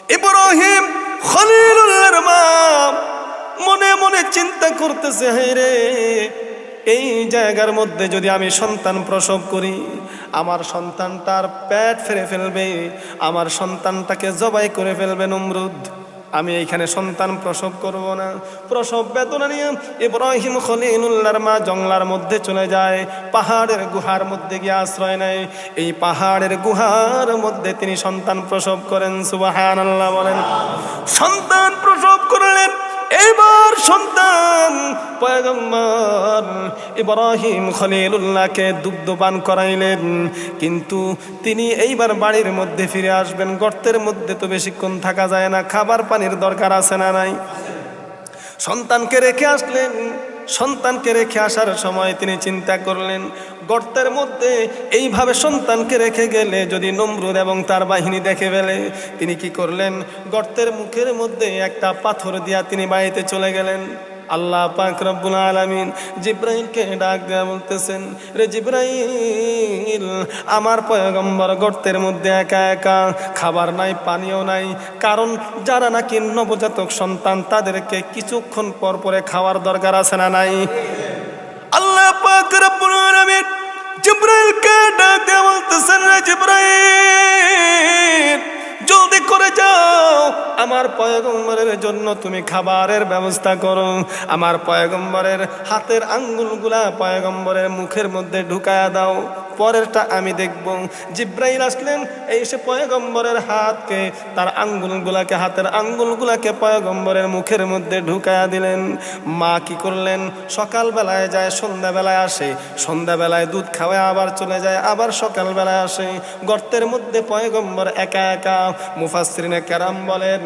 ইব্রাহিম খলিলুল্লাহর মা মনে মনে চিন্তা করতেছে, হে রে, এই জায়গার মধ্যে যদি আমি সন্তান প্রসব করি, আমার সন্তানটার পেট ফেরে ফেলবে, আমার সন্তানটাকে জবাই করে ফেলবে নমরুদ। আমি এইখানে সন্তান প্রসব করব না। প্রসব বেদনা নিয়ে ইব্রাহিম খলিলুল্লাহর মা জঙ্গলার মধ্যে চলে যায়, পাহাড়ের গুহার মধ্যে গিয়ে আশ্রয় নেয়। এই পাহাড়ের গুহার মধ্যে তিনি সন্তান প্রসব করেন। সুবহানাল্লাহ বলেন। সন্তান প্রসব করলেন। এবার সন্তান পয়গম্বর ইব্রাহিম খলিলুল্লাহকে দুগ্ধপান করাইলেন, কিন্তু তিনি এইবার বাড়ির মধ্যে ফিরে আসবেন। গর্তের মধ্যে তো বেশিক্ষণ থাকা যায় না, খাবার পানির দরকার আছে না নাই? সন্তানকে রেখে আসলেন। সন্তানকে রেখে আসার সময় তিনি চিন্তা করলেন, গর্তের মধ্যে এইভাবে সন্তানকে রেখে গেলে যদি নমরুদ এবং তার বাহিনী দেখে ফেলে, তিনি কি করলেন, গর্তের মুখের মধ্যে একটা পাথর দিয়া তিনি বাড়িতে চলে গেলেন। আল্লাহ পাক রব্বুল আলামিন জিব্রাইলকে ডাক দেয়া বলতেছেন, রে জিব্রাইল, আমার পয়গম্বর গর্তের মধ্যে একা একা, খাবার নাই, পানিও নাই। কারণ যারা নাকি নবজাতক সন্তান, তাদেরকে কিছুক্ষণ পর পরে খাওয়ার দরকার আছে না নাই? আল্লাহ পাক রব্বুল আলামিন জিব্রাইলকে ডাক দেয়া বলতেছেন, রে জিব্রাইল, জলদি করে যাও, আমার পয়গম্বরের জন্য তুমি খাবারের ব্যবস্থা করো। আমার পয়গম্বরের হাতের আঙ্গুলগুলা পয়গম্বরের মুখের মধ্যে ঢুকায়া দাও, পরেরটা আমি দেখব। জিব্রাইল আসলেন, এসে পয়গম্বরের হাতকে, তার আঙ্গুলগুলাকে, হাতের আঙ্গুলগুলাকে পয়গম্বরের মুখের মধ্যে ঢুকায়া দিলেন। মা কি করলেন, সকালবেলায় যায়, সন্ধ্যাবেলায় আসে, সন্ধ্যাবেলায় দুধ খাওয়ায় আবার চলে যায়, আবার সকালবেলায় আসে। গর্তের মধ্যে পয়গম্বর একা একা। মুফাসসিরিনে কেরাম বলেন,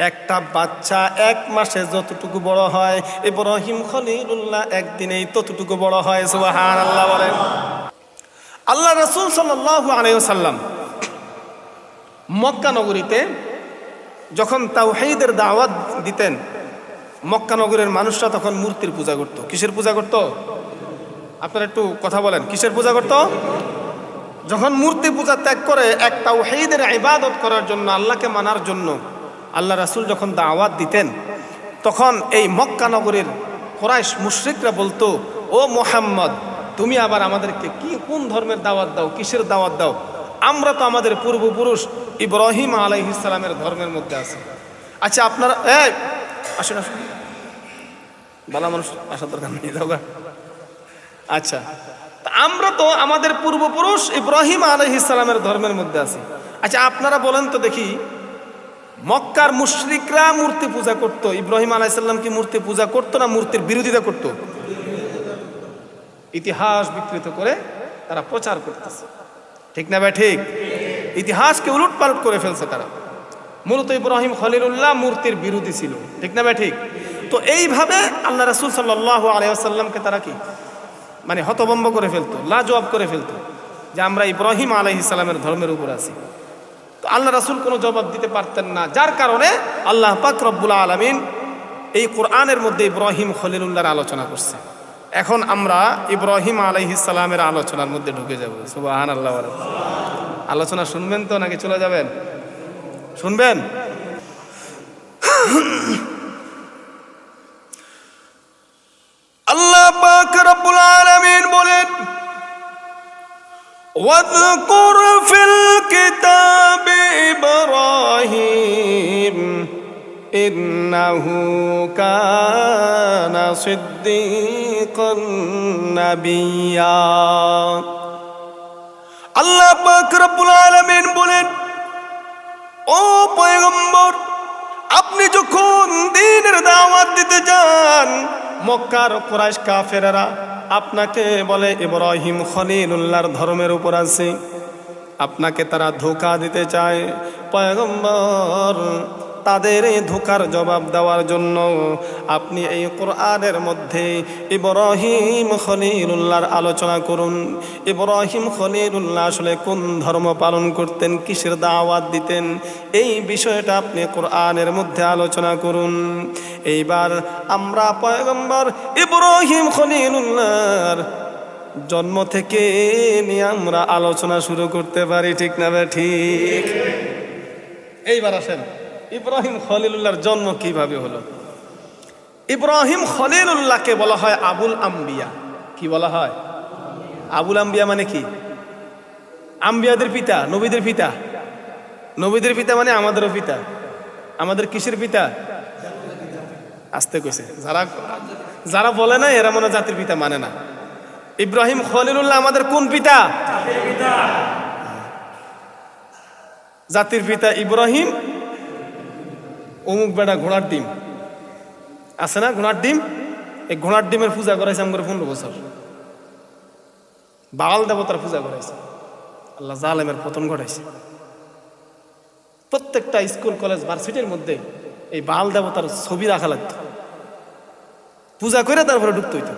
একটা বাচ্চা 1 মাসে যতটুকু বড় হয়, ইব্রাহিম খলিলুল্লাহ একদিনেই ততটুকু বড় হয়। সুবহানাল্লাহ বলেন। আল্লাহ রাসূল সাল্লাল্লাহু আলাইহি ওয়াসাল্লাম মক্কা নগরীতে যখন তাওহীদের দাওয়াত দিতেন, মক্কা নগরের মানুষরা তখন মূর্তির পূজা করত। কিসের পূজা করত? আপনারা একটু কথা বলেন, কিসের পূজা করত? যখন মূর্তি পূজা ত্যাগ করে এক তাওহীদের ইবাদত করার জন্য, আল্লাহকে মানার জন্য আল্লাহ রাসূল যখন দাওয়াত দিতেন, তখন এই মক্কা নগরীর কুরাইশ মুশরিকরা বলতো, ও মুহাম্মদ, তুমি আবার আমাদেরকে কোন ধর্মের দাওয়াত দাও, কিসের দাওয়াত দাও? আমরা তো আমাদের পূর্বপুরুষ ইব্রাহিম আলাইহিস সালামের ধর্মের মধ্যে আছি। আচ্ছা আপনারা আসুন আসুন, ভালো মানুষ আসার দরকার নেই, দাও। আচ্ছা, আমরা তো আমাদের পূর্বপুরুষ ইব্রাহিম আলাইহিস সালামের ধর্মের মধ্যে আছি। আচ্ছা আপনারা বলেন তো দেখি, মক্কার মুশরিকরা মূর্তি পূজা করত, ইব্রাহিম আলাইহিস সালাম কি মূর্তি পূজা করতো না মূর্তির বিরোধিতা করত? ইতিহাস বিকৃত করে তারা প্রচার করতেছে, ঠিক না ভাই? ঠিক। ইতিহাসকে উলটপালট করে ফেলছে তারা। মূলত ইব্রাহিম খলিলুল্লাহ মূর্তির বিরোধী ছিল, ঠিক না ভাই? ঠিক। তো এইভাবে আল্লাহ রাসূল সাল্লাল্লাহু আলাইহি ওয়াসাল্লামকে তারা কি মানে হতভম্ব করে ফেলতো, লাজবাব করে ফেলতো, যে আমরা ইব্রাহিম আলাইহিস সালামের ধর্মের উপর আছি। তো আল্লাহ রাসূল কোনো জবাব দিতে পারতেন না, যার কারণে আল্লাহ পাক রব্বুল আলামিন এই কোরআনের মধ্যে ইব্রাহিম খলিলুল্লাহর আলোচনা করছে। এখন আমরা ইব্রাহিম আলাইহিস সালামের আলোচনার মধ্যে ঢুকে যাব। সুবহানাল্লাহ। আলোচনা শুনবেন তো নাকি চলে যাবেন? শুনবেন? আল্লাহ পাক রব্বুল আলামিন বলেন, ওয়াযকুর ফিল কিতাবি ইব্রাহিম ইন্নাহু কানা সিদ্দীকান নাবিয়্যা। আল্লাহ পাক রব্বুল আলামিন বলেন, ও পয়গম্বর, আপনি যখন দ্বীনের দাওয়াত দিতে যান, মক্কার কুরাইশ কাফেররা আপনাকে বলে ইব্রাহিম খলিলুল্লাহর ধর্মের উপর আছে, আপনাকে তারা ধোঁকা দিতে চায়। পয়গম্বর, তাদের এই ধোঁকার জবাব দেওয়ার জন্য আপনি এই কোরআনের মধ্যে ইব্রাহিম খলিলুল্লাহর আলোচনা করুন। ইব্রাহিম খলিলুল্লাহ আসলে কোন ধর্ম পালন করতেন, কিসের দাওয়াত দিতেন, এই বিষয়টা আপনি কোরআনের মধ্যে আলোচনা করুন। এইবার আমরা পয়গম্বর ইব্রাহিম খলিলুল্লাহর জন্ম থেকে নিয়ে আমরা আলোচনা শুরু করতে পারি, ঠিক না? ঠিক। এইবার আসেন ইব্রাহিম খলিলুল্লাহর জন্ম কিভাবে হলো। ইব্রাহিম খলিলুল্লাহকে বলা হয় আবুল আম্বিয়া। কি বলা হয়? আবুল আম্বিয়া মানে কি? আম্বিয়াদের পিতা, নবীদের পিতা। নবীদের পিতা মানে আমাদেরও পিতা। আমাদের কিসের পিতা? আসতে কইছে, যারা যারা বলে না এরা মনে জাতির পিতা মানে না। ইব্রাহিম খলিলুল্লাহ আমাদের কোন পিতা? জাতির পিতা ইব্রাহিম। অমুক বেটা ঘোড়ার ডিম আছে না, ঘোড়ার ডিম। এই ঘোড়ার ডিমের পূজা করাইছে আমার 15 বছর। বাল দেবতার পূজা করাইছে। আল্লাহ জালেমের পতন ঘটাইছে। প্রত্যেকটা স্কুল কলেজ ভার্সিটির মধ্যে এই বাল দেবতার ছবি রাখা লাগতো, পূজা করে তারপরে ঢুকতে হইতো,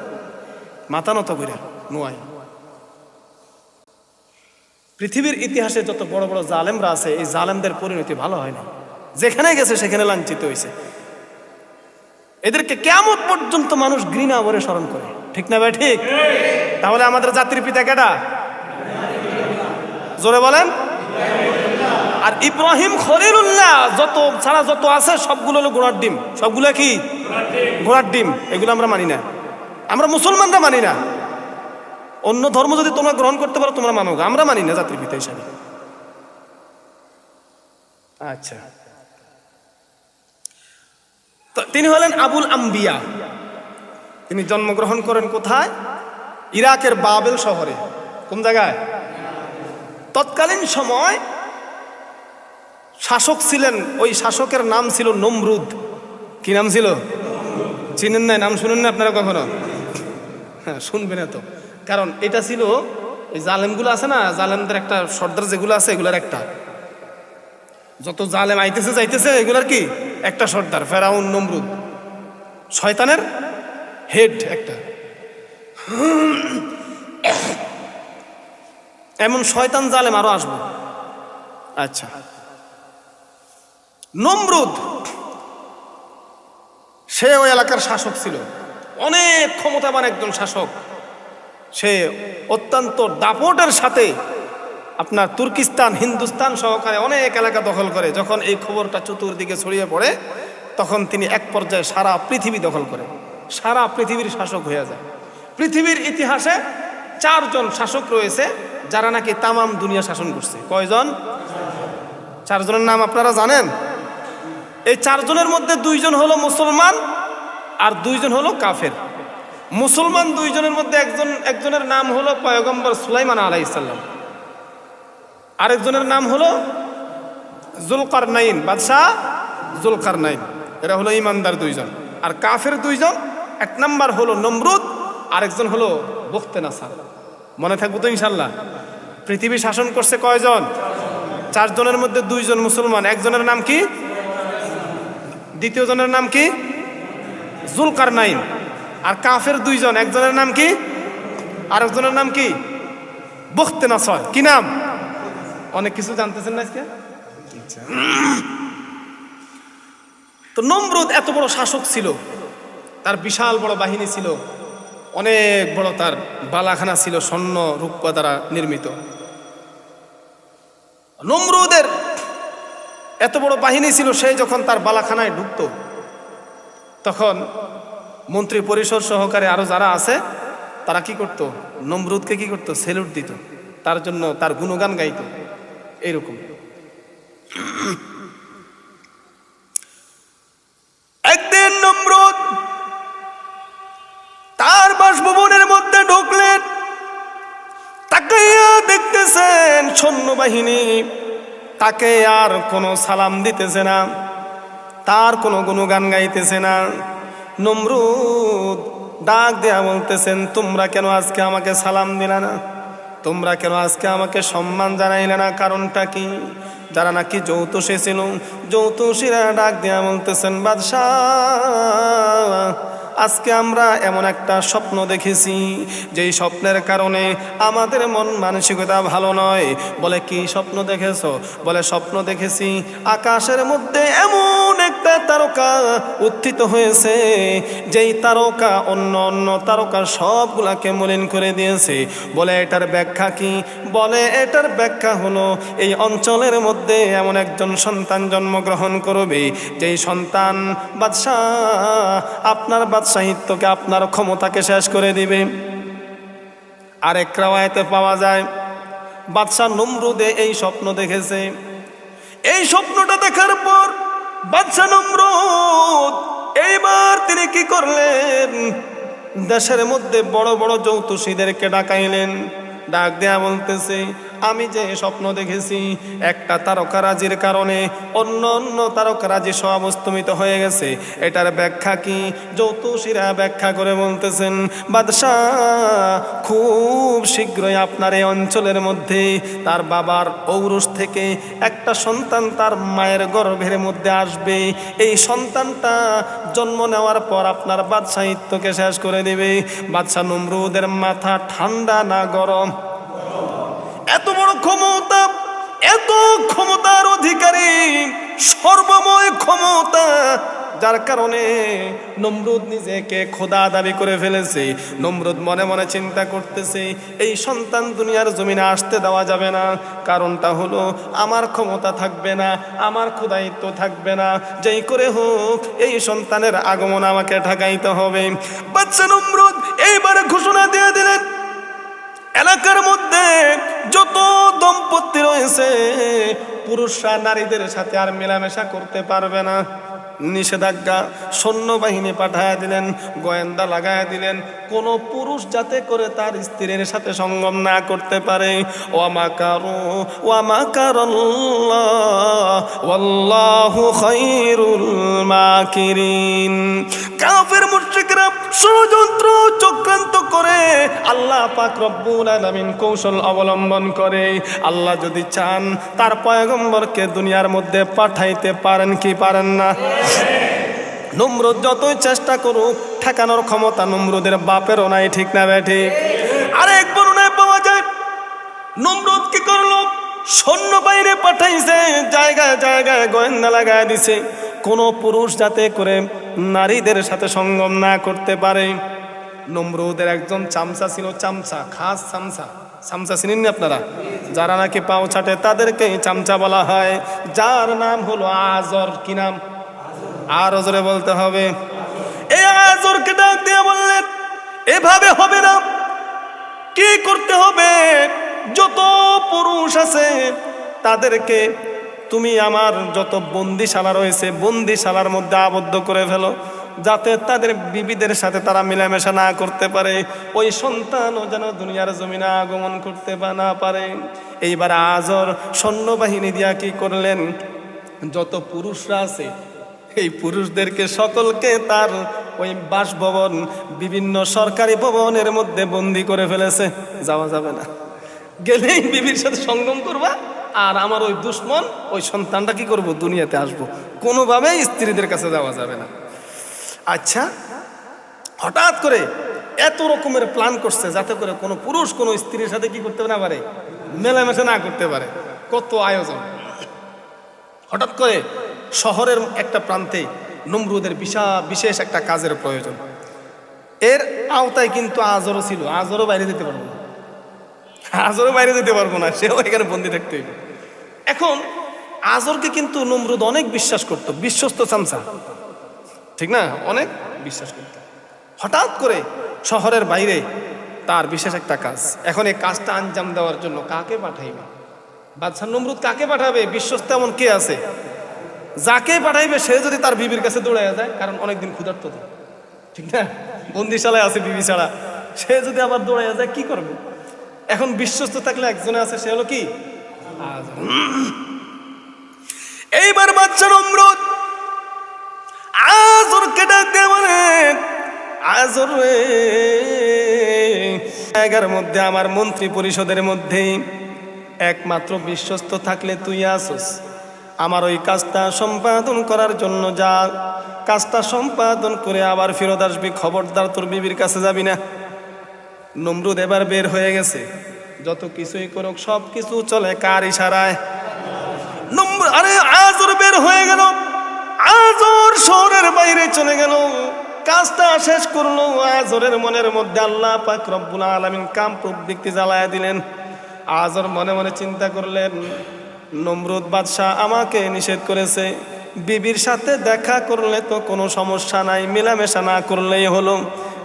মাথা নত করে নোয়াই। পৃথিবীর ইতিহাসে যত বড় বড় জালেমরা আছে, এই জালেমদের পরিণতি ভালো হয় না। যেখানে গেছে সেখানে লাঞ্ছিত হয়েছে। এদেরকে কিয়ামত পর্যন্ত মানুষ ঘৃণা ভরে স্মরণ করে, ঠিক না ভাই? ঠিক। তাহলে আমাদের জাতির পিতা কেডা? জোরে বলেন। আর ইব্রাহিম খলিলুল্লাহ যত আছে সবগুলো হলো ঘোড়ার ডিম। সবগুলো কি? ঘোড়ার ডিম। এগুলো আমরা মানি না, আমরা মুসলমানরা মানি না। অন্য ধর্ম যদি তোমরা গ্রহণ করতে পারো তোমরা মানো, আমরা মানি না জাতির পিতা হিসাবে। আচ্ছা, তো তিনি হলেন আবুল আম্বিয়া। তিনি জন্মগ্রহণ করেন কোথায়? ইরাকের বাবেল শহরে। কোন জায়গায়? তৎকালীন সময় শাসক ছিলেন, ওই শাসকের নাম ছিল নমরুদ। কি নাম ছিল? চিনেন না? নাম শুনেন না আপনারা কখনো? হ্যাঁ, শুনবেন না তো, কারণ এটা ছিল এই জালেমগুলো আছে না, জালেমদের একটা সর্দার যেগুলো আছে এগুলার একটা, যত জালেম আইতেছে যাইতেছে এগুলার কি একটা সর্দার, ফেরাউন নমরুদ, শয়তানের হেড একটা। এমন শয়তান জালেম আরো আসবো। আচ্ছা, নমরুদ সে ওই এলাকার শাসক ছিল, অনেক ক্ষমতাবান একজন শাসক। সে অত্যন্ত দাপটের সাথে আপনার তুর্কিস্তান, হিন্দুস্তান সহকারে অনেক এলাকা দখল করে। যখন এই খবরটা চতুর্দিকে ছড়িয়ে পড়ে তখন তিনি এক পর্যায়ে সারা পৃথিবী দখল করে, সারা পৃথিবীর শাসক হয়ে যায়। পৃথিবীর ইতিহাসে 4 জন শাসক রয়েছে যারা নাকি তামাম দুনিয়া শাসন করছে। কয়জন? 4 জনের নাম আপনারা জানেন? এই 4 জনের মধ্যে 2 জন হলো মুসলমান আর 2 জন হলো কাফের। মুসলমান 2 জনের মধ্যে একজনের নাম হলো পয়গম্বর সুলাইমান আলাইহিস সালাম, আরেকজনের নাম হলো জুলকারনাইন, বাদশাহ জুলকারনাইন। এরা হলো ইমানদার 2 জন। আর কাফের 2 জন, 1 নাম্বার হলো নমরুদ, আরেকজন হলো বখতে নাসার। মনে থাকবো তো ইনশাল্লাহ? পৃথিবী শাসন করছে কয়জন? 4 জনের মধ্যে 2 জন মুসলমান, একজনের নাম কি? দ্বিতীয় জনের নাম কি? জুলকারনাইন। আর কাফের 2 জন, একজনের নাম কি? আরেকজনের নাম কি? বখতে নাসার। কি নাম? অনেক কিছু জানতেছেন না আজকে? তো নমরুদ এত বড় শাসক ছিল, তার বিশাল বড় বাহিনী ছিল, অনেক বড় তার বালাখানা ছিল, স্বর্ণ রূপা দ্বারা নির্মিত। নমরুদের এত বড় বাহিনী ছিল, সে যখন তার বালাখানায় ঢুকত তখন মন্ত্রী পরিষদ সহকারে আরো যারা আছে তারা কি করত? নমরুদকে কি করত? সেলুট দিত, তার জন্য তার গুণগান গাইত। এইরকম একদিন নমরুদ তার বাসভবনের মধ্যে ঢুকলেন, তাকাইয়া দেখতেছেন সৈন্যবাহিনী তাকে আর কোনো সালাম দিতেছে না, তার কোনো গুণগান গাইতেছে না। নমরুদ ডাক দেয়া বলতেছেন, তোমরা কেন আজকে আমাকে সালাম দিলে না? তোমরা কেন আজকে আমাকে সম্মান জানাইলে না? কারণটা কি? যারা নাকি যৌতুষী ছিল, যৌতুষীরা ডাক দেয়া বলতেছেন, বাদশাহ আজকে আমরা এমন একটা স্বপ্ন দেখেছি, যেই স্বপ্নের কারণে আমাদের মন মানসিকতা ভালো নয়। বলে কি স্বপ্ন দেখেছো? বলে স্বপ্ন দেখেছি আকাশের মধ্যে এমন একটা তারকা উত্থিত হয়েছে, যেই তারকা অন্য অন্য তারকা সবগুলাকে মলিন করে দিয়েছে। বলে এটার ব্যাখ্যা কি? বলে এটার ব্যাখ্যা হলো এই অঞ্চলের মধ্যে এমন একজন সন্তান জন্মগ্রহণ করবে, যেই সন্তান বাদশাহ আপনার বাদশাহিত্যকে, আপনার ক্ষমতাকে শেষ করে দিবে। আরেক রাওয়ায়াতে পাওয়া যায় বাদশাহ নমরুদে এই স্বপ্ন দেখেছে। এই স্বপ্নটা দেখার পর বাদশাহ নমরুদ এইবার তিনি কি করলেন? দেশের মধ্যে বড় বড় জ্যোতিষীদেরকে ডাকাইলেন। ডাক দেয়া বলতেছে, আমি যে স্বপ্ন দেখেছি, একটা তারকারাজির কারণে অন্য অন্য তারকারাজি সব অস্তমিত হয়ে গেছে। এটার ব্যাখ্যা কি? জ্যোতিষীরা ব্যাখ্যা করে বলতেছেন, বাদশাহ খুব শীঘ্রই আপনার এই অঞ্চলের মধ্যে তার বাবার ঔরস থেকে একটা সন্তান তার মায়ের গর্ভের মধ্যে আসবে। এই সন্তানটা জন্ম নেওয়ার পর আপনার বাদশাহিত্যকে শেষ করে দেবে। বাদশাহ নমরুদের মাথা ঠান্ডা না গরম? এত বড় ক্ষমতা, এত ক্ষমতার অধিকারী, সর্বময় ক্ষমতা, যার কারণে নমরুদ নিজেকে খোদা দাবি করে ফেলেছে। নমরুদ মনে মনে চিন্তা করতেছে, এই সন্তান দুনিয়ার জমিনে আসতে দেওয়া যাবে না। কারণটা হলো আমার ক্ষমতা থাকবে না, আমার খোদায়িত্ব থাকবে না। যেই করে হোক এই সন্তানের আগমন আমাকে ঠেকাইতে হবে। বাদশা নমরুদ এইবারে ঘোষণা দিয়ে দিলেন, এলাকার মধ্যে যত দম্পতি রয়েছে পুরুষরা নারীদের সাথে আর মেলামেশা করতে পারবে না। নিষেধাজ্ঞা। সৈন্যবাহিনী পাঠায় দিলেন, গোয়েন্দা লাগায় দিলেন, কোন পুরুষ যাতে করে তার স্ত্রীর সাথে সঙ্গম না করতে পারে। ওয়ামাকারু ওয়ামাকারাল্লাহ ওয়াল্লাহু খায়রুল মাকিরিন। কাফের মুশরিকরা ষড়যন্ত্র চক্রান্ত করে, আল্লাহ পাক রব্বুল আলামিন কৌশল অবলম্বন করে। আল্লাহ যদি চান তার পয়গম্বরকে দুনিয়ার মধ্যে পাঠাইতে পারেন কি পারেন না? নমরুদ যতই চেষ্টা করুক ঠেকানোর ক্ষমতা নমরুদের বাপেরও নাই, ঠিক না বেঠি? আরেক বর্ণনায় পাওয়া যায় নমরুদ কি করলো? সৈন্য বাইরে পাঠাইছে, জায়গায় জায়গায় গোয়েন্দা লাগায় দিছে, কোন পুরুষ যাতে করে নারীদের সাথে সঙ্গম না করতে পারে। নমরুদের একজন চামচা ছিল, চামচা, খাস চামচা। চামচা চিনেন না আপনারা? যারা নাকি পাও ছাটে তাদেরকে চামচা বলা হয়, যার নাম হলো আজর। কি নাম? আরো জোরে বলতে হবে। এই আজরকে ডাক দিয়ে বললেন, এভাবে হবে না, কি করতে হবে? যত পুরুষ আছে তাদেরকে তুমি আমার যত বন্দিশালা রয়েছে বন্দিশালার মধ্যে আবদ্ধ করে ফেলো, যাতে তাদের বিবিদের সাথে তারা মেলামেশা না করতে পারে, ওই সন্তানও যেন দুনিয়ার জমিনে আগমন করতে না পারে। এইবার আজর সৈন্যবাহিনী দিয়া কি করলেন? যত পুরুষরা আছে এই পুরুষদেরকে সকলকে তার ওই বাসভবন, বিভিন্ন সরকারি ভবনের মধ্যে বন্দি করে ফেলেছে। যাওয়া যাবে না, গেলেই বিবির সাথে সঙ্গম করবা, আর আমার ওই দুশ্মন ওই সন্তানটা কি করব? দুনিয়াতে আসবো। কোনোভাবেই স্ত্রীদের কাছে যাওয়া যাবে না। আচ্ছা, হঠাৎ করে এত রকমের প্ল্যান করছে যাতে করে কোনো পুরুষ কোনো স্ত্রীর সাথে কি করতে না পারে? মেলামেশা না করতে পারে। কত আয়োজন! হঠাৎ করে শহরের একটা প্রান্তে নমরুদের বিশেষ একটা কাজের প্রয়োজন। এর আওতায় কিন্তু আজরও ছিল। আজরও বাইরে যেতে পারবো না, আজরও বাইরে যেতে পারবো না, সেও এখানে বন্দি থাকতে হইবে। এখন আজরকে কিন্তু নমরুদ অনেক বিশ্বাস করত, বিশ্বস্ত চামচা, ঠিক না? অনেক বিশ্বাস করত। হঠাৎ করে শহরের বাইরে তার বিশেষ একটা কাজ। এখন এই কাজটা আঞ্জাম দেওয়ার জন্য কাকে পাঠাইবে? বাদশা নমরুদ কাকে পাঠাবে? বিশ্বস্ত এমন কে আছে? যাকে পাঠাইবে সে যদি তার বিবির কাছে দৌড়াইয়া যায়, কারণ অনেকদিন ক্ষুধার্ত, ঠিক না? বন্দিশালায় আছে বিবি ছাড়া, সে যদি আবার দৌড়াইয়া যায় কি করবে? এখন বিশ্বস্ত থাকলে একজনে আছে, সে হলো কি? এইবার বাদশা নমরুদ আজরকে ডাক দিয়ে বলেন, আজর রে, জায়গার মধ্যে আমার মন্ত্রী পরিষদের মধ্যে একমাত্র বিশ্বস্ত থাকলে তুই আসস। আমার ওই কাজটা সম্পাদন করার জন্য যা, কাজটা সম্পাদন করে আবার ফেরত আসবি, খবরদার তোর বিবির কাছে যাবি না। নমরুদ এবার বের হয়ে গেছে, যত কিছুই করুক সব কিছু চলে কার ইশারায়? আরে আজর বের হয়ে গেল। আজর শহরের বাইরে চলে গেল, কাজটা শেষ করলো। আজরের মনের মধ্যে আল্লাহ পাক রব্বুল আলামিন কাম প্রবৃত্তি জ্বালায়া দিলেন। আজর মনে মনে চিন্তা করলেন, নমরুদ বাদশাহ আমাকে নিষেধ করেছে, বিবির সাথে দেখা করলে তো কোনো সমস্যা নাই, মেলামেশা না করলেই হলো।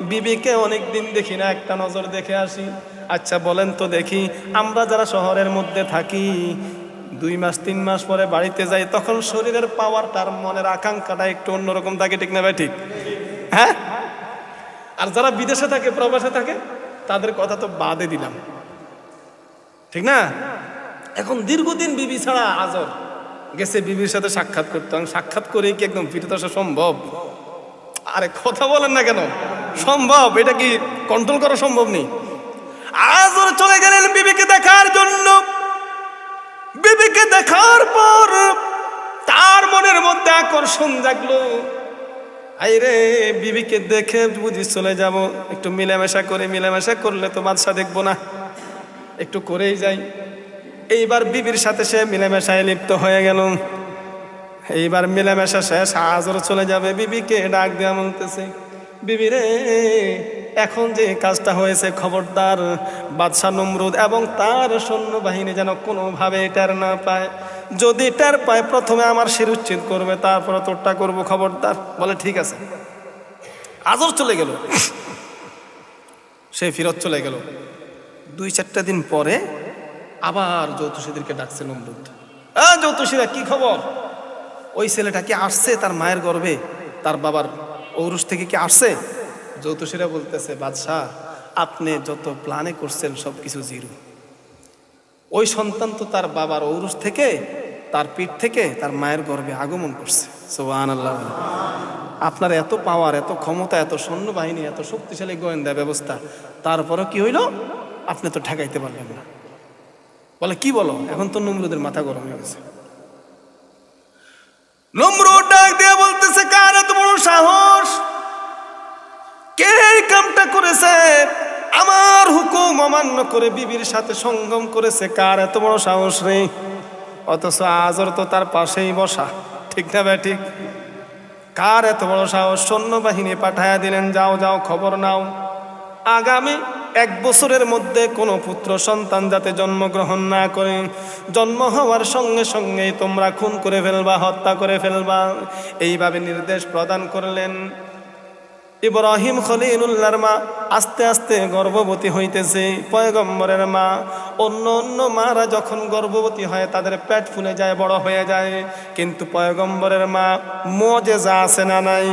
বিবিকে অনেক দিন দেখি না, একটা নজর দেখে আসি। আচ্ছা বলেন তো দেখি, আমরা যারা শহরের মধ্যে থাকি 2 মাস 3 মাস পরে বাড়িতে যাই, তখন শরীরের পাওয়ার, তার মনের আকাঙ্ক্ষাটা একটু অন্যরকম থাকে, ঠিক না ভাই? ঠিক, হ্যাঁ? আর যারা বিদেশে থাকে, প্রবাসে থাকে, তাদের কথা তো বাদে দিলাম, ঠিক না? এখন দীর্ঘদিন বিবি ছাড়া আজর গেছে বিবির সাথে সাক্ষাৎ করতে, সাক্ষাৎ করে কি একদম ফিরতে আসা সম্ভব? আরে কথা বলেন না কেন, সম্ভব? এটা কি কন্ট্রোল করা সম্ভব নেই? আজর চলে গেলেন বিবিকে দেখার জন্য। বিবিকে দেখার পর তার মনের মধ্যে আকর্ষণ জাগলো। আইরে, বিবিকে দেখে বুঝি চলে যাব, একটু মিলামেশা করে, মিলামেশা করলে তো বাদশা দেখবো না, একটু করেই যাই। এইবার বিবির সাথে সে মিলামেশায় লিপ্ত হয়ে গেল। এইবার মিলামেশা শেষ, আজর চলে যাবে। বিবিকে ডাক দেওয়া বলতেছে, বিবি রে, এখন যে কাজটা হয়েছে, খবরদার বাদশা নমরুদ এবং তার সৈন্যবাহিনী যেন কোনোভাবে টের না পায়। যদি টের পায়, প্রথমে আমার শিরুচ্ছেদ করবে, তারপরে তোরটা করবো, খবরদার। বলে ঠিক আছে। আজর চলে গেল, সে ফিরত চলে গেল। 2-4 দিন পরে আবার জ্যোতিষীদেরকে ডাকছে নমরুদ। জ্যোতিষীরা, কি খবর? ওই ছেলেটা কি আসছে তার মায়ের গর্ভে, তার বাবার ঔরস থেকে কি আসছে? জ্যোতিষীরা বলতেছে, বাদশাহ আপনি যত প্ল্যানে করছেন সব কিছু জিরো। ওই সন্তান তো তার বাবার ঔরস থেকে, তার পিঠ থেকে তার মায়ের গর্ভে আগমন করছে। সুবহানাল্লাহ। আপনার এত পাওয়ার, এত ক্ষমতা, এত সৈন্যবাহিনী, এত শক্তিশালী গোয়েন্দা ব্যবস্থা, তারপরও কি হইল? আপনি তো ঠেকাইতে পারলেন না। বলে কি বলো? এখন তো নমরুদের মাথা গরম হয়ে গেছে। নমরুদ ডাক দিয়ে বলতেছে, কার এত বড় সাহস? কে এই কামটা করেছে? আমার হুকুম অমান্য করে বিবির সাথে সঙ্গম করেছে, কার এত বড় সাহস রে? অথচ আজর তো তার পাশেই বসা, ঠিক না ভাই? ঠিক। কার এত বড় সাহস? সৈন্যবাহিনী পাঠায়া দিলেন, যাও যাও খবর নাও, আগামী 1 বছরের মধ্যে কোনো পুত্র সন্তান যাতে জন্মগ্রহণ না করে, জন্ম হওয়ার সঙ্গে সঙ্গেই তোমরা খুন করে ফেলবা, হত্যা করে ফেলবা। এইভাবে নির্দেশ প্রদান করলেন। ইব্রাহিম খলিলুল্লাহর মা আস্তে আস্তে গর্ভবতী হইতেছে। পয়গম্বরের মা, অন্য অন্য মারা যখন গর্ভবতী হয় তাদের পেট ফুলে যায়, বড় হয়ে যায়, কিন্তু পয়গম্বরের মা মুজিজা আছে না নাই?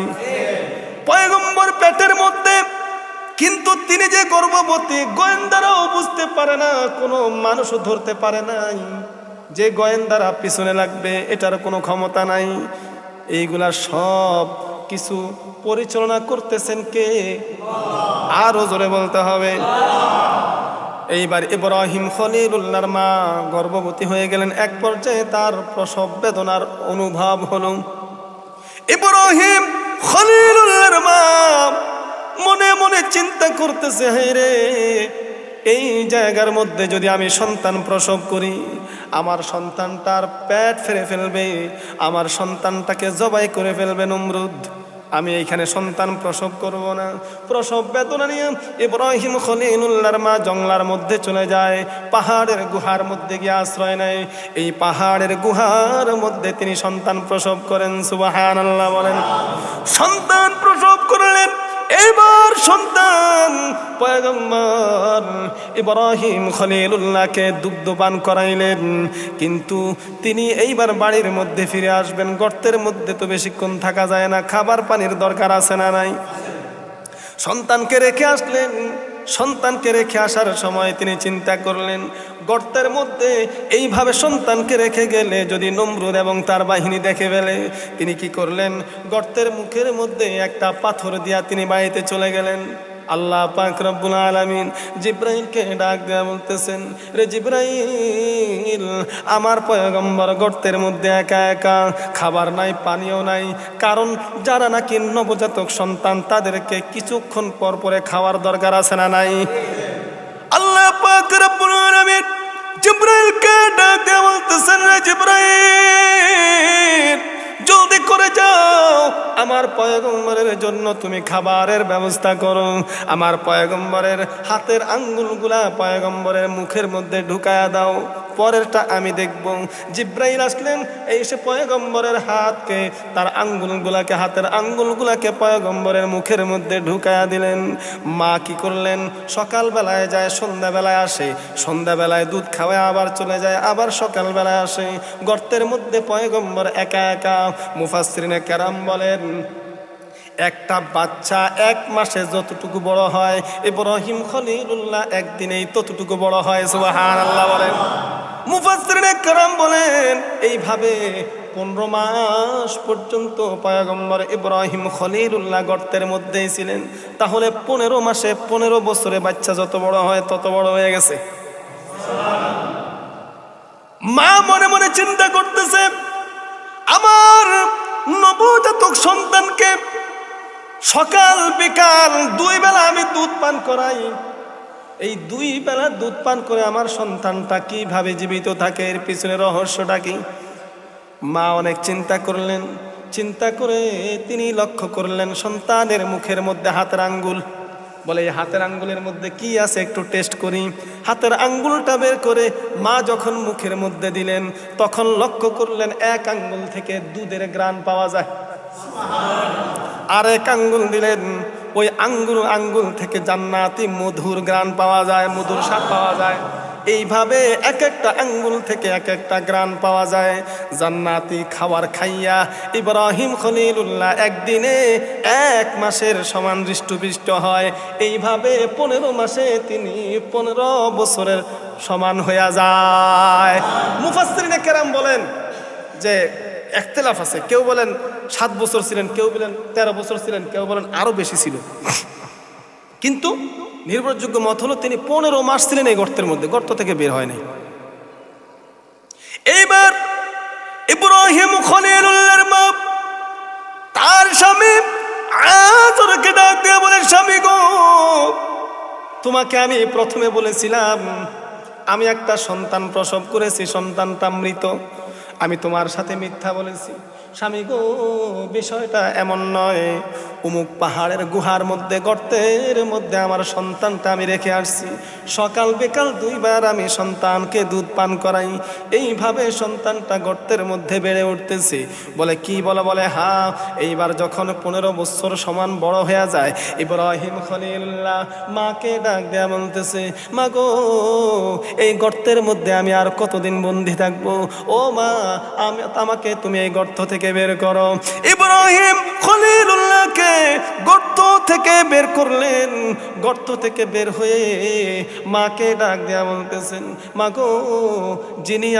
পয়গম্বর পেটের মধ্যে, কিন্তু তিনি যে গর্ভবতী গোয়েন্দারাও বুঝতে পারে না, কোনো মানুষও ধরতে পারে নাই যে গোয়েন্দারা পিছনে লাগবে, এটার কোনো ক্ষমতা নাই। এইগুলা সব কিছু পরিচালনা করতেছেন কে? আরো জোরে বলতে হবে। এইবার ইব্রাহিম খলিলুল্লাহর মা গর্ভবতী হয়ে গেলেন। এক পর্যায়ে তার প্রসব বেদনার অনুভব হলো। ইব্রাহিম খলিলুল্লাহর মা মনে মনে চিন্তা করতেছে, হে রে, এই জায়গার মধ্যে যদি আমি সন্তান প্রসব করি, আমার সন্তানটার পেট ফেরে ফেলবে, আমার সন্তানটাকে জবাই করে ফেলবে নমরুদ। আমি এইখানে সন্তান প্রসব করব না। প্রসব বেদনা নিয়ে ইব্রাহিম খলিলুল্লাহর মা জঙ্গলার মধ্যে চলে যায়, পাহাড়ের গুহার মধ্যে গিয়ে আশ্রয় নেয়। এই পাহাড়ের গুহার মধ্যে তিনি সন্তান প্রসব করেন। সুবহানাল্লাহ বলেন। সন্তান প্রসব করলেন। এবার সন্তান পয়গম্বর ইব্রাহিম খলিলুল্লাহকে দুগ্ধপান করাইলেন, কিন্তু তিনি এইবার বাড়ির মধ্যে ফিরে আসবেন। গর্তের মধ্যে তো বেশিক্ষণ থাকা যায় না, খাবার পানির দরকার আছে না নাই? সন্তানকে রেখে আসলেন। সন্তানকে রেখে আসার সময় তিনি চিন্তা করলেন, গর্তের মধ্যে এইভাবে সন্তানকে রেখে গেলে যদি নমরুদ এবং তার বাহিনী দেখে ফেলে, তিনি কি করলেন, গর্তের মুখের মধ্যে একটা পাথর দিয়া তিনি বাড়িতে চলে গেলেন। আল্লাহ পাক রব্বুল আলামিন জিব্রাইলকে ডাক দেয়া বলতেছেন, রে জিব্রাইল, আমার পয়গম্বর গর্তের মধ্যে একা একা, খাবার নাই, পানিও নাই। কারণ যারা নাকি নবজাতক সন্তান, তাদেরকে কিছুক্ষণ পর পরে খাওয়ার দরকার আছে না নাই? আল্লাহ পাক রব্বুল আলামিন জিব্রাইলকে ডাক দেয়া বলতেছেন, রে জিব্রাইল, জলদি করে যাও, আমার পয়গম্বরের জন্য তুমি খাবারের ব্যবস্থা করো। আমার পয়গম্বরের হাতের আঙ্গুলগুলা পয়গম্বরের মুখের মধ্যে ঢুকায়া দাও, পরেরটা আমি দেখব। জিব্রাইল আসলেন, এসে পয়গম্বরের হাতকে, তার আঙ্গুলগুলাকে, হাতের আঙ্গুলগুলাকে পয়গম্বরের মুখের মধ্যে ঢুকায়া দিলেন। মা কি করলেন? সকালবেলায় যায়, সন্ধ্যাবেলায় আসে, সন্ধ্যাবেলায় দুধ খাওয়ায় আবার চলে যায়, আবার সকালবেলায় আসে। গর্তের মধ্যে পয়গম্বর একা একা। মুফাসসিরিনে কেরাম বলেন, একটা বাচ্চা 1 মাসে যতটুকু বড় হয়, ইব্রাহিম খলিলুল্লাহ একদিনেই ততটুকু বড় হয়। সুবহানাল্লাহ বলেন। মুফাসসিরিনে কেরাম বলেন, এইভাবে 15 মাস পর্যন্ত পয়গম্বর ইব্রাহিম খলিলুল্লাহ গর্তের মধ্যেই ছিলেন। তাহলে 15 মাসে 15 বছরে বাচ্চা যত বড় হয় তত বড় হয়ে গেছে। মা মনে মনে চিন্তা করতেছে, আমার নবজাতক সন্তানকে সকাল বিকাল 2 বেলা আমি দুধ পান করাই, এই 2 বেলা দুধ পান করে আমার সন্তানটা কিভাবে জীবিত থাকে, এর পিছনে রহস্যটা কি? মা অনেক চিন্তা করলেন। চিন্তা করে তিনি লক্ষ্য করলেন সন্তানের মুখের মধ্যে হাতের আঙ্গুল। বলে, এই হাতের আঙ্গুলের মধ্যে কি আছে একটু টেস্ট করি। হাতের আঙ্গুলটা বের করে মা যখন মুখের মধ্যে দিলেন, তখন লক্ষ্য করলেন 1 আঙ্গুল থেকে দুধের ঘ্রাণ পাওয়া যায়। আর 1 আঙ্গুল দিলেন, ওই আঙ্গুল থেকে জান্নাতি মধুর ঘ্রাণ পাওয়া যায়, মধুর স্বাদ পাওয়া যায়। এইভাবে এক একটা আঙ্গুল থেকে এক একটা ঘ্রাণ পাওয়া যায়। জান্নাতি খাবার খাইয়া ইব্রাহিম খলিলুল্লাহ একদিনে 1 মাসের সমান হৃষ্টপুষ্ট হয়। এইভাবে 15 মাসে তিনি 15 বছরের সমান হইয়া যায়। মুফাসসিরিনে কেরাম বলেন যে ইখতিলাফ আছে, কেউ বলেন 7 বছর ছিলেন, কেউ বলেন 13 বছর ছিলেন, কেউ বলেন আরো বেশি ছিল। কিন্তু নির্ভরযোগ্য মত হলো তিনি 15 মাস ছিলেন এই গর্তের মধ্যে, গর্ত থেকে বের হয় নাই। এইবার ইব্রাহিম খলিলুল্লাহর মা তার স্বামী আজরকে ডাক দিয়ে বলেন, স্বামী গো, তোমাকে আমি প্রথমে বলেছিলাম আমি একটা সন্তান প্রসব করেছি, সন্তানটা মৃত, আমি তোমার সাথে মিথ্যা বলেছি। স্বামী গো, বিষয়টা এমন নয়, অমুক পাহাড়ের গুহার মধ্যে, গর্তের মধ্যে আমার সন্তানটা আমি রেখে আসছি। সকাল বিকাল 2 বার আমি সন্তানকে দুধ পান করাই। এইভাবে সন্তানটা গর্তের মধ্যে বেড়ে উঠতেছে। বলে, কি বলো? বলে, হ্যাঁ। এইবার যখন 15 বছর সমান বড় হয়ে যায়, ইব্রাহিম খলিলুল্লাহ মাকে ডাক দেয়া বলতেছে, মা গো, এই গর্তের মধ্যে আমি আর কতদিন বন্দি থাকবো? ও মা, আমাকে তুমি এই গর্ত থেকে বের করো। ইব্রাহিম খলিলুল্লাহকে গর্ত থেকে বের করলেন। গর্ত থেকে বের হয়ে মাকে ডাক দেয়া বলতেছেন, মা গো, যিনি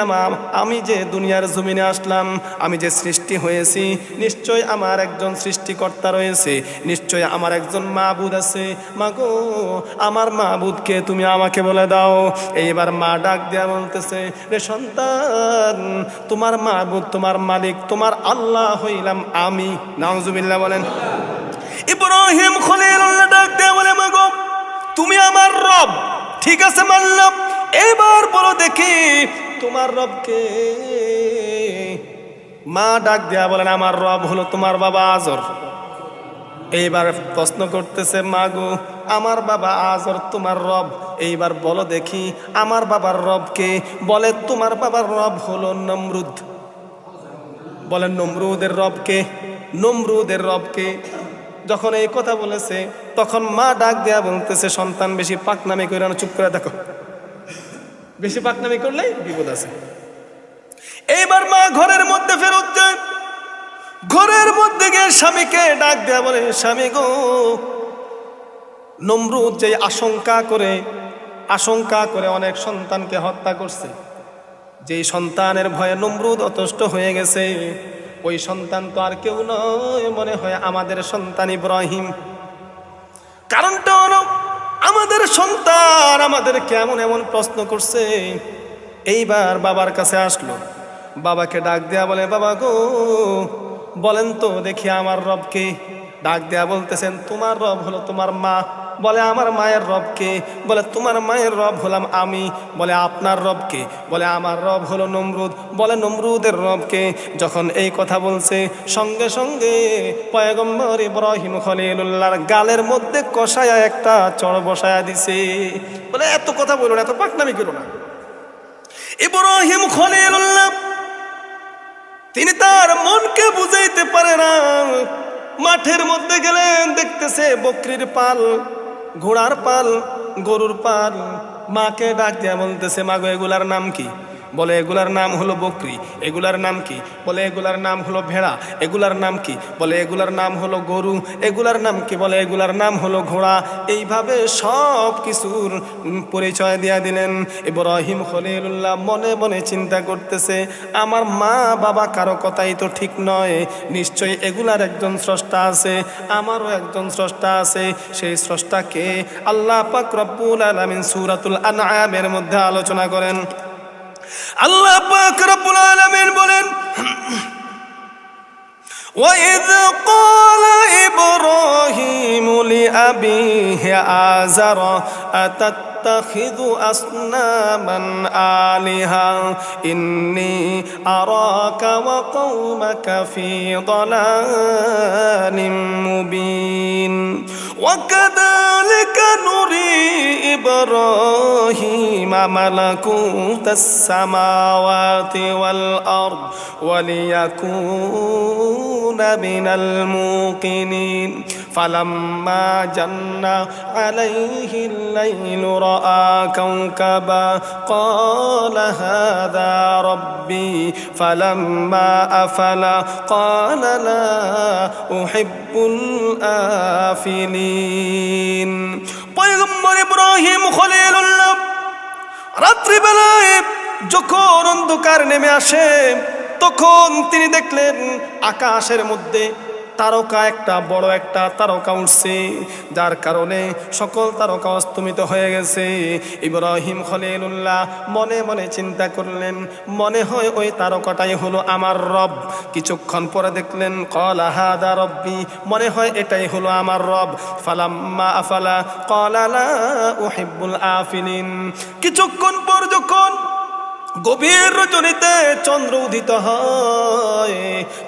আমি যে দুনিয়ার জমিনে আসলাম, আমি যে সৃষ্টি হয়েছি, নিশ্চয় আমার একজন সৃষ্টিকর্তা রয়েছে, নিশ্চয় আমার একজন মাবুদ আছে। মা গো, আমার মাবুদকে তুমি আমাকে বলে দাও। এইবার মা ডাক দেয়া বলতেছে, রে সন্তান, তোমার মাবুদ, তোমার মালিক, তোমার আল্লাহ হইলাম আমি। নাউজুবিল্লাহ বলেন। ইব্রাহিম খলিলুল্লাহ ডাক দেয়া বলে, মা গো, তুমি আমার রব, ঠিক আছে মানলাম। এবার বলো দেখি তোমার রবকে। মা ডাক দেয়া বলেন, আমার রব হলো তোমার বাবা আজর। এইবার প্রশ্ন করতেছে, মা গো, আমার বাবা আজর তোমার রব, এইবার বলো দেখি আমার বাবার রবকে। বলে, তোমার বাবার রব হলো নমরুদ। বলেন, নমরুদের রবকে? নমরুদের রবকে। যখন এই কথা বলেছে, তখন মা ডাক দেয়া বলতেছে, সন্তান বেশি পাকনামি করে না, চুপ করে দেখো, বেশি পাকনামি করলেই বিপদ আছে। এইবার মা ঘরের মধ্যে ফেরত যায়। ঘরের মধ্যে গিয়ে স্বামীকে ডাক দেয়া বলে, স্বামী গো, নমরুদ যে আশঙ্কা করে অনেক সন্তানকে হত্যা করছে, যেই সন্তানের ভয়ে নমরুদ অতষ্ট হয়ে গেছে, ওই সন্তান তো আর কেউ নয়, মনে হয় আমাদের সন্তান ইব্রাহিম। কারণটা হলো আমাদের সন্তান আমাদের কেমন এমন প্রশ্ন করছে। এইবার বাবার কাছে আসলো, বাবাকে ডাক দেয়া বলে, বাবা গো, বলেন তো দেখি আমার রবকে। ডাক দেয়া বলতেছেন, তোমার রব হলো তোমার মা। বলে আমার মায়ের রবকে, বলে তোমার মায়ের রব হলাম আমি, বলে আপনার রবকে, বলে আমার রব হলো নমরুদ, বলে নমরুদের রবকে। যখন এই কথা বলছে সঙ্গে সঙ্গে পয়গম্বর ইব্রাহিম খলিলুল্লাহর গালের মধ্যে কষায়া একটা চড় বসায়া দিছে। বলে এত কথা বলো না, এত পাকনামি করো না। ইব্রাহিম খলিলুল্লাহ তিনি তার মনকে বুঝাইতে পারে না। মাঠের মধ্যে গেলেন, দেখতেছে বকরির পাল, ঘোড়ার পাল, গরুর পাল। মাকে ডাক দিয়া বলতেছে, মা গো এগুলার নাম কি? বলে এগুলার নাম হলো বকরি। এগুলার নাম কি? বলে এগুলার নাম হলো ভেড়া। এগুলার নাম কি? বলে এগুলার নাম হলো গরু। এগুলার নাম কি? বলে এগুলার নাম হলো ঘোড়া। এইভাবে সব কিছুর পরিচয় দিয়া দিলেন। ইব্রাহিম খলিলুল্লাহ মনে মনে চিন্তা করতেছে, আমার মা বাবা কারো কথাই তো ঠিক নয়, নিশ্চয়ই এগুলার একজন স্রষ্টা আছে, আমারও একজন স্রষ্টা আছে। সেই স্রষ্টাকে আল্লাহ পাক রব্বুল আলামিন সূরাতুল আনআমের মধ্যে আলোচনা করেন। আল্লাহ পাক রব্বুল আলামিন বলেন, وَإِذْ قَالَ إِبْرَاهِيمُ لِأَبِيهِ آزَرَ أَتَتَّخِذُ أَصْنَامًا آلِهَةً إِنِّي أَرَاكَ وَقَوْمَكَ فِي ضَلَالٍ مُبِينٍ وَكَذَلِكَ نُرِي إِبْرَاهِيمَ مَلَكُوتَ السَّمَاوَاتِ وَالْأَرْضِ وَلِيَكُونَ مِنَ الْمُوقِنِينَ فَلَمَّا جَنَّ عَلَيْهِ اللَّيْلُ رَأَى كَوْكَبًا قَالَ هَذَا رَبِّي فَلَمَّا أَفَلَ قَالَ لَا أُحِبُّ الْآفِلِينَ। পয়গম্বর ইব্রাহিম খলিলুল্লাহ রাত্রিবেলায় যখন অন্ধকার নেমে আসে, তখন তিনি দেখলেন আকাশের মধ্যে তারকা, একটা বড় একটা তারকা উঠছে, যার কারণে সকল তারকা অস্তমিত হয়ে গেছে। ইব্রাহিম খলিলুল্লাহ মনে মনে চিন্তা করলেন, মনে হয় ওই তারকাটাই হলো আমার রব। কিছুক্ষণ পরে দেখলেন ক্বালা হাদা রব্বি, মনে হয় এটাই হলো আমার রব। ফালাম্মা আফালা ক্বালা লা উহিব্বুল আফিলিন। কিছুক্ষণ পর যখন গভীর রজনীতে চন্দ্র উদিত হয়,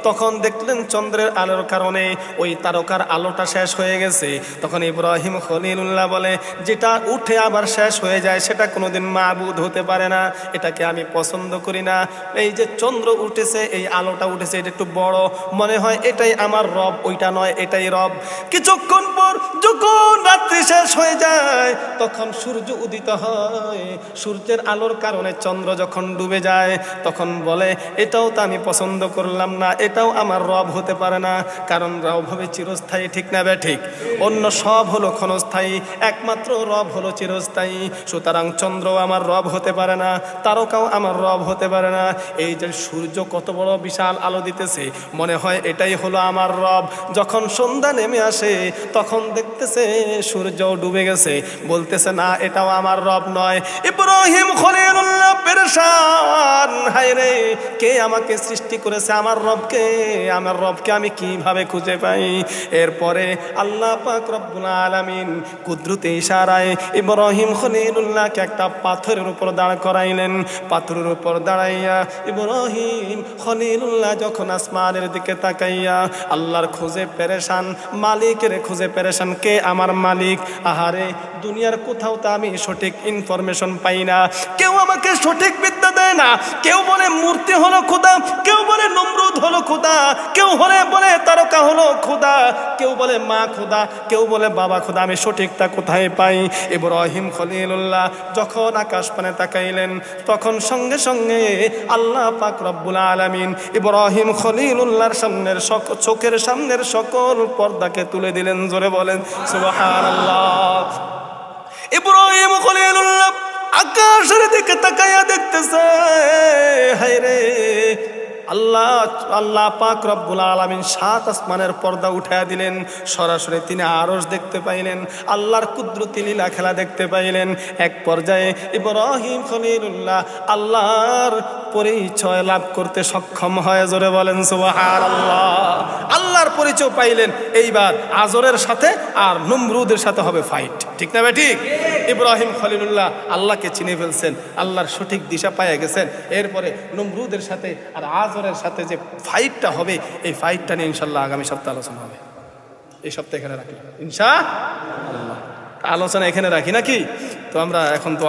তখন দেখলেন চন্দ্রের আলোর কারণে ওই তারকার আলোটা শেষ হয়ে গেছে। তখন ইব্রাহিম খলিলুল্লাহ বলে, যেটা উঠে আবার শেষ হয়ে যায় সেটা কোনোদিন মাবুদ হতে পারে না, এটাকে আমি পছন্দ করি না। এই যে চন্দ্র উঠেছে, এই আলোটা উঠেছে, এটা একটু বড়, মনে হয় এটাই আমার রব, ওইটা নয়, এটাই রব। কিছুক্ষণ পর যখন রাত্রি শেষ হয়ে যায়, তখন সূর্য উদিত হয়। সূর্যের আলোর কারণে চন্দ্র যখন ডুবে যায়, তখন বলে এটাও তো আমি পছন্দ করলাম না, এটাও আমার রব হতে পারে না, কারণ রব হবে চিরস্থায়ী, ঠিক না বে ঠিক? অন্য সব হলো ক্ষণস্থায়ী, একমাত্র রব হলো চিরস্থায়ী। সুতরাং চন্দ্র আমার রব হতে পারে না, তারকাও আমার রব হতে পারে না। এই যে সূর্য কত বড় বিশাল আলো দিতেছে, মনে হয় এটাই হলো আমার রব। যখন সন্ধ্যা নেমে আসে, তখন দেখতেছে সূর্য ডুবে গেছে, বলতেছে না, এটাও আমার রব নয়। ইব্রাহিম খলিলুল্লাহ পেরেশান, হায় রে, কে আমাকে সৃষ্টি করেছে? আমার রবকে, আমার রবকে আমি কিভাবে খুঁজে পাই? এরপরে আল্লাহ পাক রব্বুল আলামিন কুদরতে ইশারায় ইব্রাহিম খলিলুল্লাহকে একটা পাথরের উপর দাঁড় করাইলেন। পাথরের উপর দাঁড়াইয়া ইব্রাহিম খলিলুল্লাহ যখন আসমানের দিকে তাকাইয়া আল্লাহর খুঁজে পেরেশান, মালিকের খুঁজে পেরেশান, কে আমার মালিক? আহারে, দুনিয়ার কোথাও তো আমি সঠিক ইনফরমেশন পাই না, কেউ আমাকে সঠিক বিদ্যা দেয় না। কেউ বলে মূর্তি হলো খোদা, কেউ বলে নমরুদ হলো খোদা, কেউ বলে তারকা হলো খোদা, কেউ বলে মা খোদা, কেউ বলে বাবা খোদা। আমি সঠিকটা কোথায় পাই? ইব্রাহিম খলিলুল্লাহ যখন আকাশ পানে তাকাইলেন, তখন সঙ্গে সঙ্গে আল্লাহ পাক রব্বুল আলামিন ইব্রাহিম খলিলুল্লাহর সামনের চোখের সামনের সকল পর্দাকে তুলে দিলেন। জোরে বলেন সুবহানাল্লাহ। ইব্রাহিম খলিলুল্লাহ আকাশের দিকে তাকাইয়া দেখতেছে, হায় রে, আল্লাহ পাক রব্বুল আলামিন 7 আসমানের পর্দা উঠায়া দিলেন, সরাসরি তিনি আরশ দেখতে পাইলেন, আল্লাহর কুদরতি লীলা খেলা দেখতে পাইলেন। এক পর্যায়ে ইব্রাহিম খলিলুল্লাহ আল্লাহর পরিচয় লাভ করতে সক্ষম হয়। জোরে বলেন সুবহানাল্লাহ। আল্লাহর পরিচয় পাইলেন। এইবার আজরের সাথে আর নমরুদের সাথে হবে ফাইট, ঠিক না ভাই? ঠিক। ইব্রাহিম খলিলুল্লাহ আল্লাহকে চিনে ফেলছেন, আল্লাহর সঠিক দিশা পাইয়া গেছেন। এরপরে নমরুদের সাথে আর আজরের সাথে যে ফাইটটা হবে, এই ফাইটটা নিয়ে ইনশাল্লাহ আগামী সপ্তাহে আলোচনা হবে। এই সপ্তাহে এখানে রাখি ইনশাআল্লাহ, আলোচনা এখানে রাখি নাকি? তো আমরা এখন তো